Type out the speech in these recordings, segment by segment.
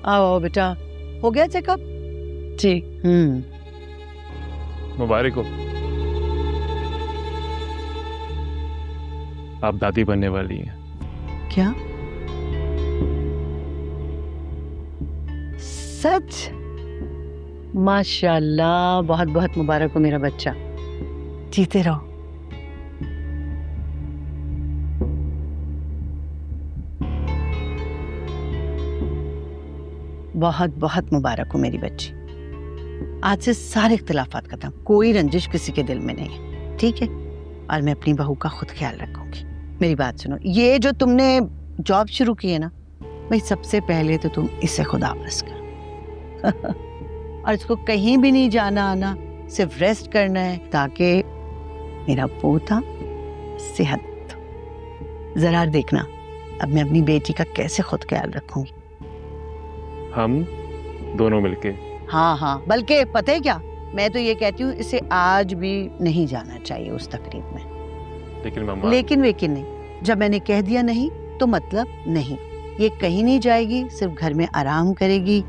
आओ बेटा, हो गया चेकअप? जी। मुबारक हो, आप दादी बनने वाली हैं। क्या सच? माशाल्लाह, बहुत बहुत मुबारक हो मेरा बच्चा, जीते रहो। बहुत बहुत मुबारक हो मेरी बच्ची। आज से सारे इख्तिलाफात खत्म, कोई रंजिश किसी के दिल में नहीं है, ठीक है? और मैं अपनी बहू का खुद ख्याल रखूंगी। मेरी बात सुनो, ये जो तुमने जॉब शुरू की है ना, भाई सबसे पहले तो तुम इसे खुदाफिज करो और इसको कहीं भी नहीं जाना आना, सिर्फ रेस्ट करना है ताकि मेरा पोता सेहत। जरा देखना अब मैं अपनी बेटी का कैसे खुद ख्याल रखूंगी। हम दोनों मिलके। हाँ हाँ, बल्कि पता है क्या, मैं तो ये कहती हूँ इसे आज भी नहीं जाना चाहिए उस तकरीब में। लेकिन मम्मा। लेकिन वेकिन नहीं, जब मैंने कह दिया नहीं तो मतलब नहीं। ये कहीं नहीं जाएगी, सिर्फ घर में आराम करेगी,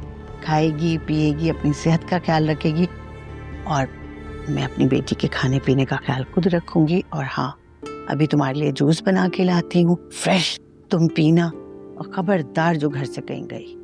खाएगी पिएगी, अपनी सेहत का ख्याल रखेगी और मैं अपनी बेटी के खाने पीने का ख्याल खुद रखूंगी। और हाँ, अभी तुम्हारे लिए जूस बना के लाती हूँ फ्रेश, तुम पीना और खबरदार जो घर से कहीं गई।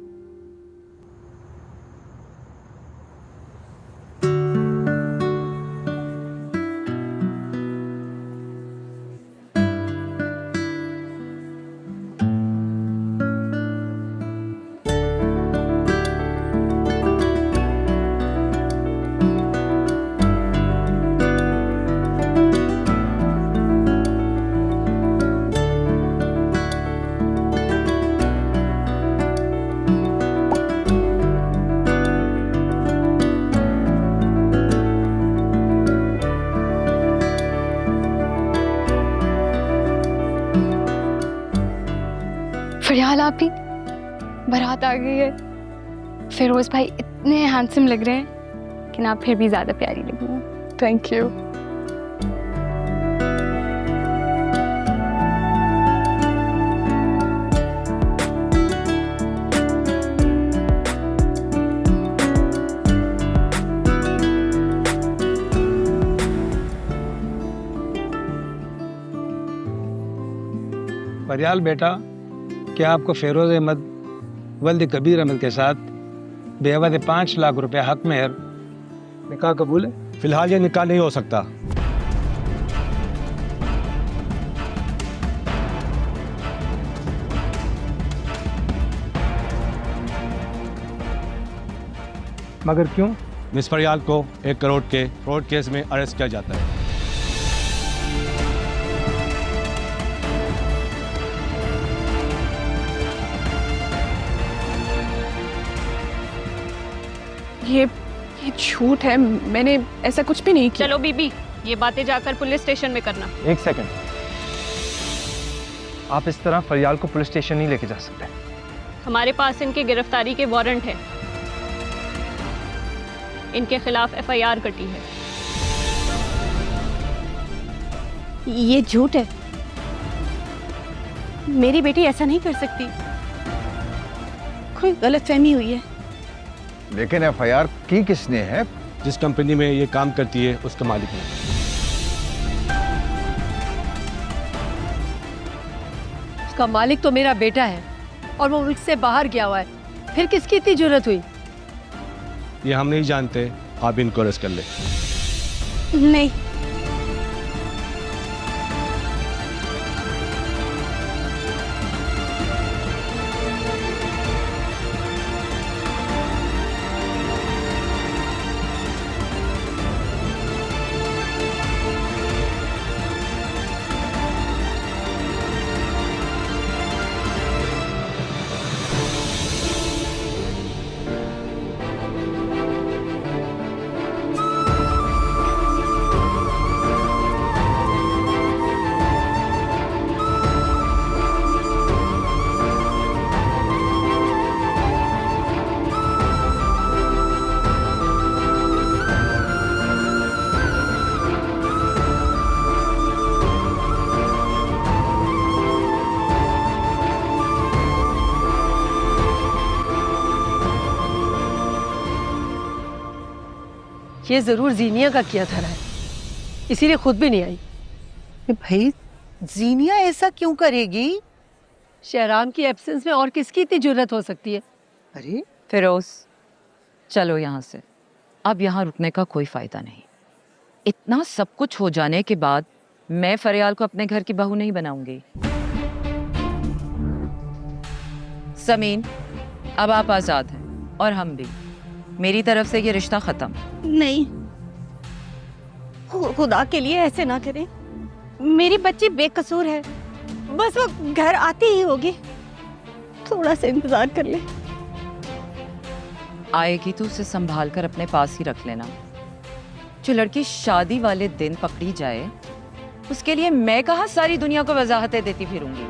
फरियाल आप भी, बारात आ गई है। फिरोज भाई इतने हैंडसम लग रहे हैं, लेकिन आप फिर भी ज्यादा प्यारी लग रही हैं। Thank you. फरियाल बेटा, क्या आपको फेरोज अहमद वल्द कबीर अहमद के साथ बेवजह 5 लाख रुपए हक मेहर निकाह कबूल है? फिलहाल ये निकाह नहीं हो सकता। मगर क्यों? मिस फरियाल को 1 करोड़ के फ्रॉड केस में अरेस्ट किया जाता है। ये झूठ है, मैंने ऐसा कुछ भी नहीं किया। चलो बीबी, ये बातें जाकर पुलिस स्टेशन में करना। एक सेकंड, आप इस तरह फरियाल को पुलिस स्टेशन नहीं लेके जा सकते। हमारे पास इनके गिरफ्तारी के वारंट है, इनके खिलाफ एफआईआर कटी है। ये झूठ है, मेरी बेटी ऐसा नहीं कर सकती, कोई गलतफहमी हुई है। लेकिन एफआईआर की किसने है? जिस कंपनी में ये काम करती है उसका मालिक है। उसका मालिक तो मेरा बेटा है और वो मुझसे बाहर गया हुआ है, फिर किसकी इतनी जरूरत हुई? ये हम नहीं जानते, आप इनको अरेस्ट कर ले। नहीं, ये जरूर जीनिया का किया धरा है, इसीलिए खुद भी नहीं आई। भाई जीनिया ऐसा क्यों करेगी? शहराम की एब्सेंस में और किसकी इतनी जरूरत हो सकती है? अरे फिरोज, चलो यहाँ से, अब यहाँ रुकने का कोई फायदा नहीं। इतना सब कुछ हो जाने के बाद मैं फरियाल को अपने घर की बहू नहीं बनाऊंगी। समीन, अब आप आजाद हैं और हम भी। मेरी तरफ से ये रिश्ता खत्म। नहीं, खुदा के लिए ऐसे ना करें। मेरी बच्ची बेकसूर है, बस वो घर आती ही होगी। थोड़ा सा इंतजार कर ले। आएगी तो उसे संभाल कर अपने पास ही रख लेना। जो लड़की शादी वाले दिन पकड़ी जाए, उसके लिए मैं कहाँ सारी दुनिया को वजाहतें देती फिरूंगी।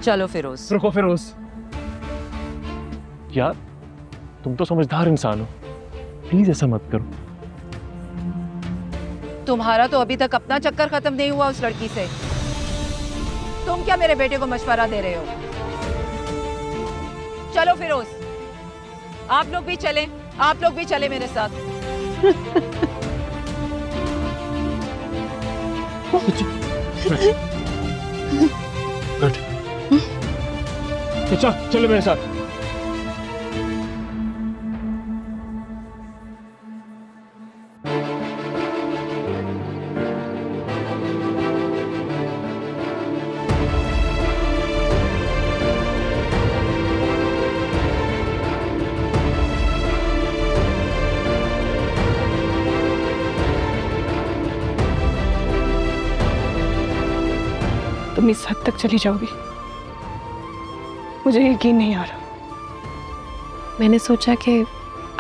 चलो फिरोज। रुको फिरोज, यार तुम तो समझदार इंसान हो, प्लीज ऐसा मत करो। तुम्हारा तो अभी तक अपना चक्कर खत्म नहीं हुआ उस लड़की से। तुम क्या मेरे बेटे को मशवरा दे रहे हो? चलो फिरोज, आप लोग भी चलें, आप लोग भी चले मेरे साथ। अच्छा चलो मेरे साथ। तुम इस हद तक चली जाओगी, मुझे यकीन नहीं आ रहा। मैंने सोचा कि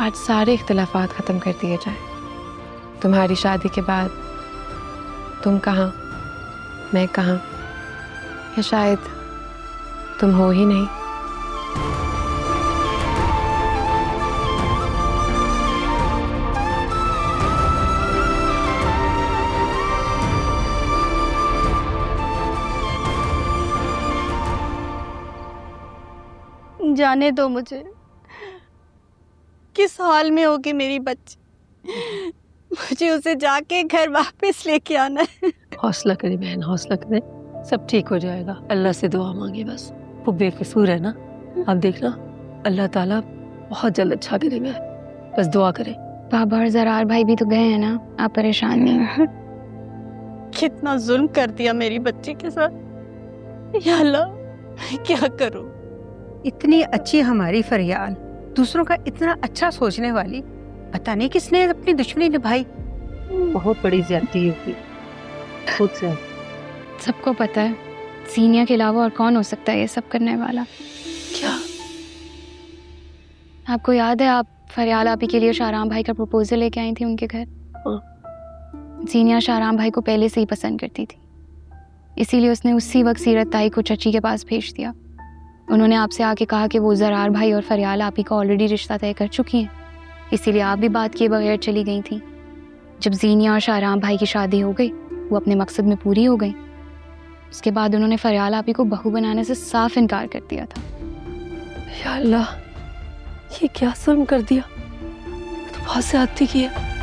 आज सारे इख्तिलाफात ख़त्म कर दिए जाए। तुम्हारी शादी के बाद तुम कहाँ, मैं कहाँ, या शायद तुम हो ही नहीं। जाने दो मुझे, किस हाल में होगी मेरी बच्ची। मुझे उसे जाके घर वापस लेके आना है। हौसला करे बहन, हौसला करे, सब ठीक हो जाएगा। अल्लाह से दुआ मांगे बस। वो बेकसूर है ना, आप देखना अल्लाह ताला बहुत जल्द अच्छा करेगा, बस दुआ करें। बाबा और जरार भाई भी तो गए हैं ना, आप परेशान नहीं। कितना जुल्म कर दिया मेरी बच्ची के साथ। या अल्लाह, मैं क्या करूं? इतनी अच्छी हमारी फरियाल, दूसरों का इतना अच्छा सोचने वाली, पता नहीं किसने अपनी दुश्मनी निभाई। बहुत बड़ी ज्यादती होगी खुद से। सबको पता है, सीनिया के अलावा और कौन हो सकता है ये सब करने वाला। क्या? आपको याद है आप फरियाल आपी के लिए शाहराम भाई का प्रपोजल लेके आई थी उनके घर? सीनिया शाहराम भाई को पहले से ही पसंद करती थी, इसीलिए उसने उसी वक्त सीरत ताई को चची के पास भेज दिया। उन्होंने आपसे आके कहा कि वो जरार भाई और फरियाल आपी का ऑलरेडी रिश्ता तय कर चुकी हैं, इसीलिए आप भी बात किए बगैर चली गई थी। जब जीनिया और शाहराम भाई की शादी हो गई, वो अपने मकसद में पूरी हो गई। उसके बाद उन्होंने फरियाल आपी को बहू बनाने से साफ इनकार कर दिया था। या अल्लाह, ये क्या जुल्म कर दिया, तो बहुत ज्यादती की है।